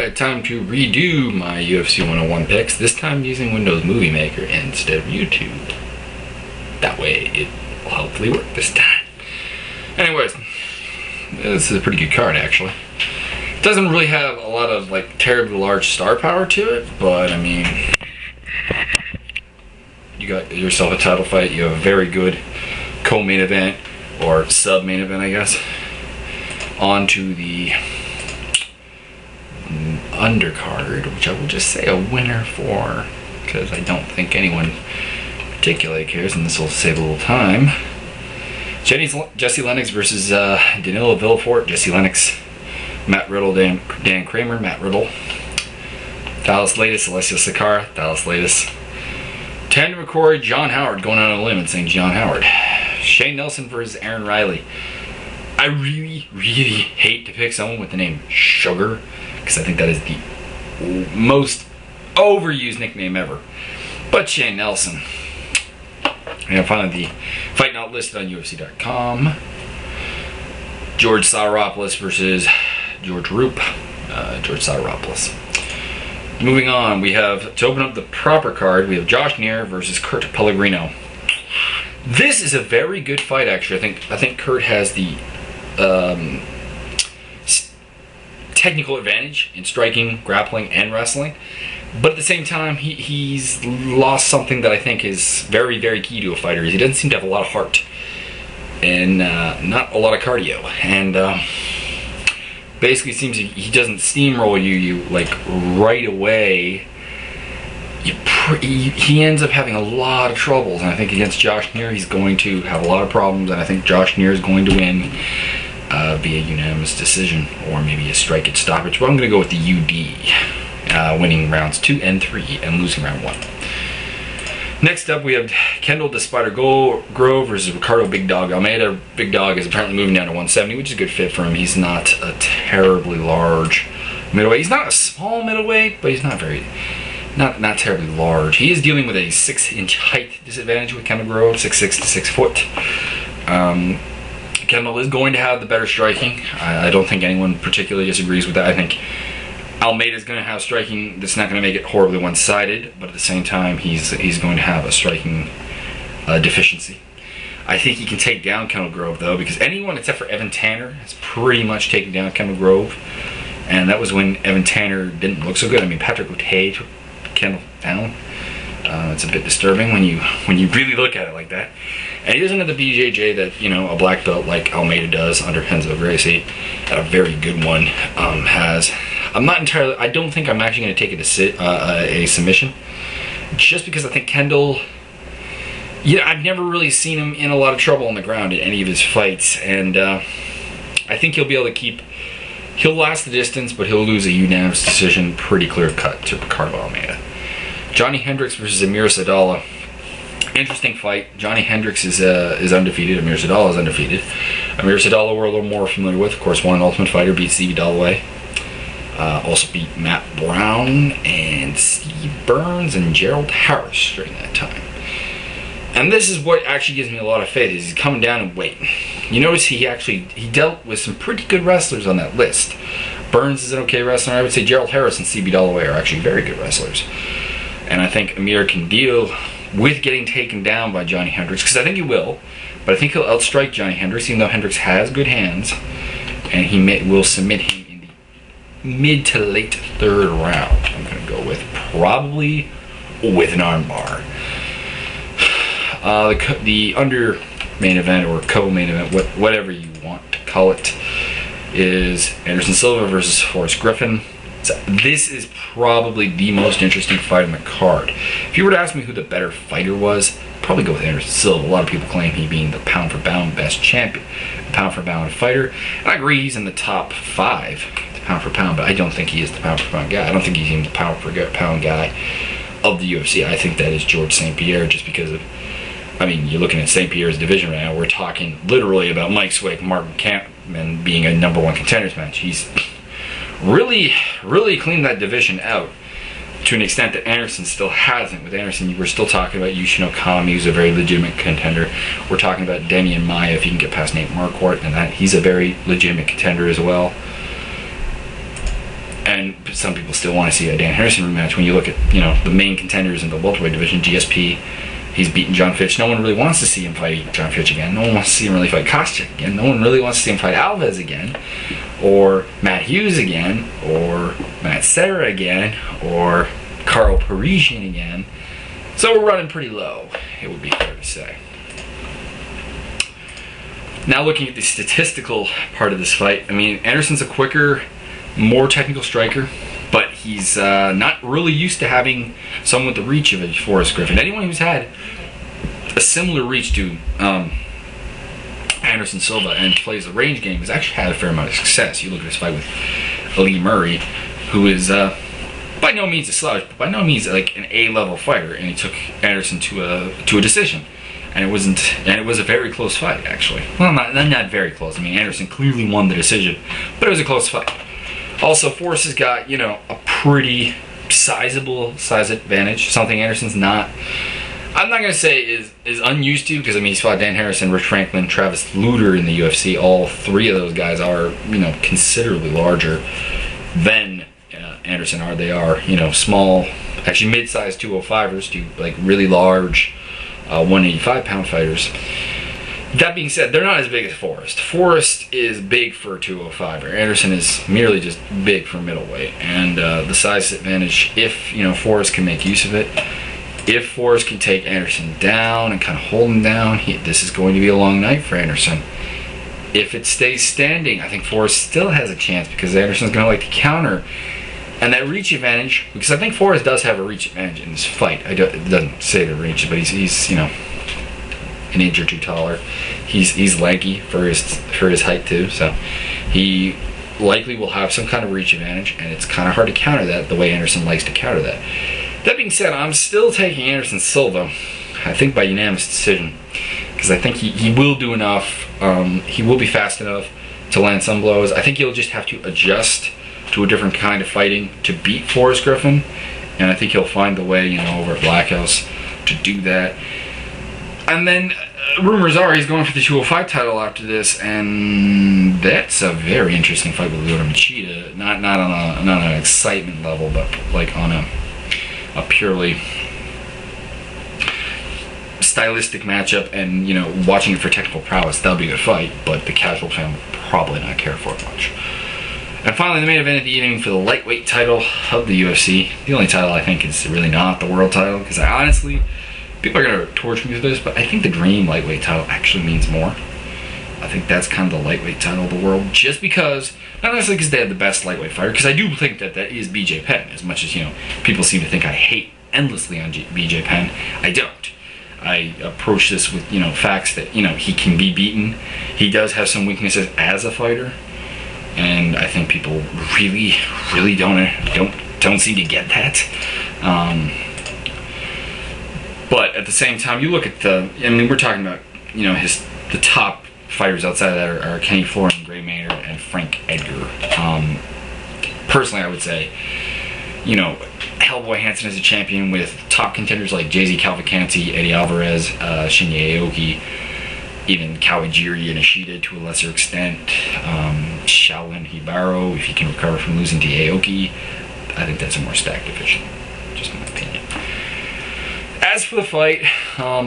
Alright, time to redo my UFC 101 picks, this time using Windows Movie Maker instead of YouTube. That way it will hopefully work this time. Anyways, this is a pretty good card actually. It doesn't really have a lot of like terribly large star power to it, but I mean, you got yourself a title fight, you have a very good co-main event, or sub-main event I guess, onto the undercard, which I will just say a winner for, because I don't think anyone particularly cares, and this will save a little time. Jesse Lennox versus Danilo Villafort. Jesse Lennox, Matt Riddle, Dan Kramer, Matt Riddle. Thales Latis, Alessio Sakara, Thales Latis. Tandem McCory, John Howard, going on a limb and saying John Howard. Shane Nelson versus Aaron Riley. I really hate to pick someone with the name Sugar, because I think that is the most overused nickname ever. But Shane Nelson. And finally, the fight not listed on UFC.com. George Sauropoulos versus George Roop. George Sauropoulos. Moving on, we have, to open up the proper card, we have Josh Neer versus Kurt Pellegrino. This is a very good fight, actually. I think Kurt has the technical advantage in striking, grappling, and wrestling. But at the same time, he's lost something that I think is very, very key to a fighter. He doesn't seem to have a lot of heart and not a lot of cardio. And basically, it seems he doesn't steamroll you like right away. He ends up having a lot of troubles, and I think against Josh Neer, he's going to have a lot of problems, and I think Josh Neer is going to win via unanimous decision, or maybe a strike at stoppage, but I'm going to go with the UD, winning rounds 2 and 3 and losing round 1. Next up, we have Kendall the Spider Grove versus Ricardo Big Dog Almeida. Big Dog is apparently moving down to 170, which is a good fit for him. He's not a terribly large middleweight. He's not a small middleweight, but he's not not terribly large. He is dealing with a 6-inch height disadvantage with Kendall Grove, 6'6" to 6 foot. Kendall is going to have the better striking. I don't think anyone particularly disagrees with that. I think Almeida's going to have striking that's not going to make it horribly one-sided, but at the same time, he's going to have a striking deficiency. I think he can take down Kendall Grove, though, because anyone except for Evan Tanner has pretty much taken down Kendall Grove, and that was when Evan Tanner didn't look so good. I mean, Patrick O'Tay took Kendall down. It's a bit disturbing when you really look at it like that. And he doesn't have the BJJ that, you know, a black belt like Almeida does under Renzo Gracie, and a very good one has. I don't think I'm actually going to take it a submission, just because I think Kendall, I've never really seen him in a lot of trouble on the ground in any of his fights, and I think he'll be able to he'll last the distance, but he'll lose a unanimous decision, pretty clear cut to Ricardo Almeida. Johnny Hendricks versus Amir Sadallah. Interesting fight. Johnny Hendricks is undefeated. Amir Sadallah is undefeated. Amir Sadallah we're a little more familiar with. Of course, won Ultimate Fighter, beat Stevie Dalloway. Also beat Matt Brown and Steve Burns and Gerald Harris during that time. And this is what actually gives me a lot of faith, is he's coming down in weight. You notice he dealt with some pretty good wrestlers on that list. Burns is an okay wrestler. I would say Gerald Harris and Stevie Dalloway are actually very good wrestlers. And I think Amir can deal with getting taken down by Johnny Hendricks, because I think he will, but I think he'll outstrike Johnny Hendricks, even though Hendricks has good hands, and he will submit him in the mid to late 3rd round. I'm going to go with probably with an armbar. The under main event, or co-main event, whatever you want to call it, is Anderson Silva versus Forrest Griffin. So this is probably the most interesting fight in the card. If you were to ask me who the better fighter was, I'd probably go with Anderson Silva. A lot of people claim he being the pound-for-pound best champion, pound-for-pound fighter. And I agree he's in the top 5 pound-for-pound, but I don't think he is the pound-for-pound guy. I don't think he's even the pound-for-pound guy of the UFC. I think that is George St. Pierre, just because of, I mean, you're looking at St. Pierre's division right now. We're talking literally about Mike Swick, Martin Kampman being a #1 contenders match. He's really cleaned that division out to an extent that Anderson still hasn't. With Anderson, we're still talking about Yushin Okami, who's a very legitimate contender. We're talking about Demian Maia, if he can get past Nate Marquardt, and that he's a very legitimate contender as well. And some people still want to see a Dan Harrison rematch. When you look at, you know, the main contenders in the welterweight division, GSP, he's beaten John Fitch. No one really wants to see him fight John Fitch again. No one wants to see him really fight Koscheck again. No one really wants to see him fight Alves again, or Matt Hughes again, or Matt Serra again, or Carl Parisian again. So we're running pretty low, it would be fair to say. Now looking at the statistical part of this fight, I mean, Anderson's a quicker, more technical striker, but he's not really used to having someone with the reach of a Forrest Griffin. Anyone who's had a similar reach to Anderson Silva and plays the range game has actually had a fair amount of success. You look at his fight with Ali Murray, who is by no means a slouch, but by no means like an A-level fighter, and he took Anderson to a decision. And it was a very close fight, actually. Well, not very close. I mean, Anderson clearly won the decision, but it was a close fight. Also, Forrest has got, you know, a pretty sizable size advantage, something Anderson's not. I'm not going to say is unused to, because, I mean, he's fought Dan Harrison, Rich Franklin, Travis Lutter in the UFC. All three of those guys are, you know, considerably larger than Anderson are. They are, you know, small, actually mid-sized 205ers to, like, really large 185-pound fighters. That being said, they're not as big as Forrest. Forrest is big for a 205er. Anderson is merely just big for middleweight. And the size advantage, if, you know, Forrest can make use of it, if Forrest can take Anderson down and kind of hold him down, this is going to be a long night for Anderson. If it stays standing, I think Forrest still has a chance, because Anderson's going to like to counter. And that reach advantage, because I think Forrest does have a reach advantage in this fight. It doesn't say the reach, but he's you know, an inch or two taller. He's lanky for his height too, so he likely will have some kind of reach advantage, and it's kind of hard to counter that the way Anderson likes to counter that. That being said, I'm still taking Anderson Silva, I think by unanimous decision, because I think he will do enough. He will be fast enough to land some blows. I think he'll just have to adjust to a different kind of fighting to beat Forrest Griffin, and I think he'll find the way, you know, over at Black House to do that. And then rumors are he's going for the 205 title after this, and that's a very interesting fight with Lyoto Machida. Not on an excitement level, but like on a purely stylistic matchup, and, you know, watching it for technical prowess, that'll be a good fight, but the casual fan will probably not care for it much. And finally, the main event of the evening for the lightweight title of the UFC. The only title I think is really not the world title, because I honestly, people are going to torture me for this, but I think the dream lightweight title actually means more. I think that's kind of the lightweight title of the world, just because, not necessarily because they have the best lightweight fighter, because I do think that is BJ Penn, as much as, you know, people seem to think I hate endlessly on BJ Penn. I don't. I approach this with, you know, facts that, you know, he can be beaten. He does have some weaknesses as a fighter, and I think people really don't seem to get that. But at the same time, you look at I mean, we're talking about, you know, the top fighters outside of that are Kenny Florian, Gray Maynard, and Frank Edgar. Personally, I would say, you know, Hellboy Hansen is a champion with top contenders like JZ Calvacanti, Eddie Alvarez, Shinya Aoki, even Kawajiri and Ishida to a lesser extent, Shaolin Hibaro, if he can recover from losing to Aoki. I think that's a more stacked division, just my opinion. As for the fight,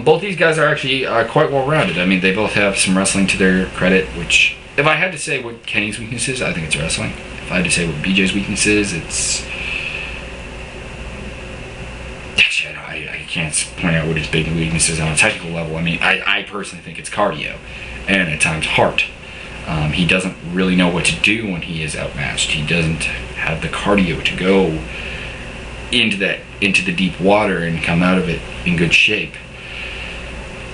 both these guys are actually quite well-rounded. I mean, they both have some wrestling to their credit, which, if I had to say what Kenny's weakness is, I think it's wrestling. If I had to say what BJ's weakness is, it's... Actually, I can't point out what his big weakness is on a technical level. I mean, I personally think it's cardio, and at times heart. He doesn't really know what to do when he is outmatched. He doesn't have the cardio to go into the deep water and come out of it in good shape.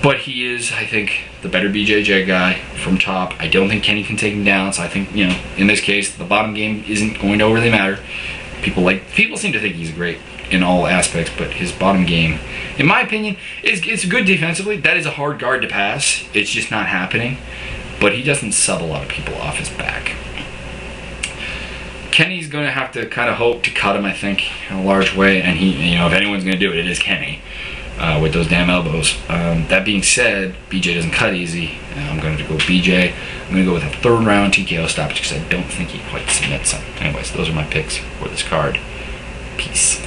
But he is, I think, the better BJJ guy from top. I don't think Kenny can take him down, so I think, you know, in this case, the bottom game isn't going to overly matter. People seem to think he's great in all aspects, but his bottom game, in my opinion, it's good defensively. That is a hard guard to pass. It's just not happening. But he doesn't sub a lot of people off his back. Kenny's going to have to kind of hope to cut him, I think, in a large way. And he, you know, if anyone's going to do it, it is Kenny. with those damn elbows. That being said, BJ doesn't cut easy. I'm going to go BJ. I'm going to go with a 3rd round TKO stoppage because I don't think he quite submits him. Anyways, those are my picks for this card. Peace.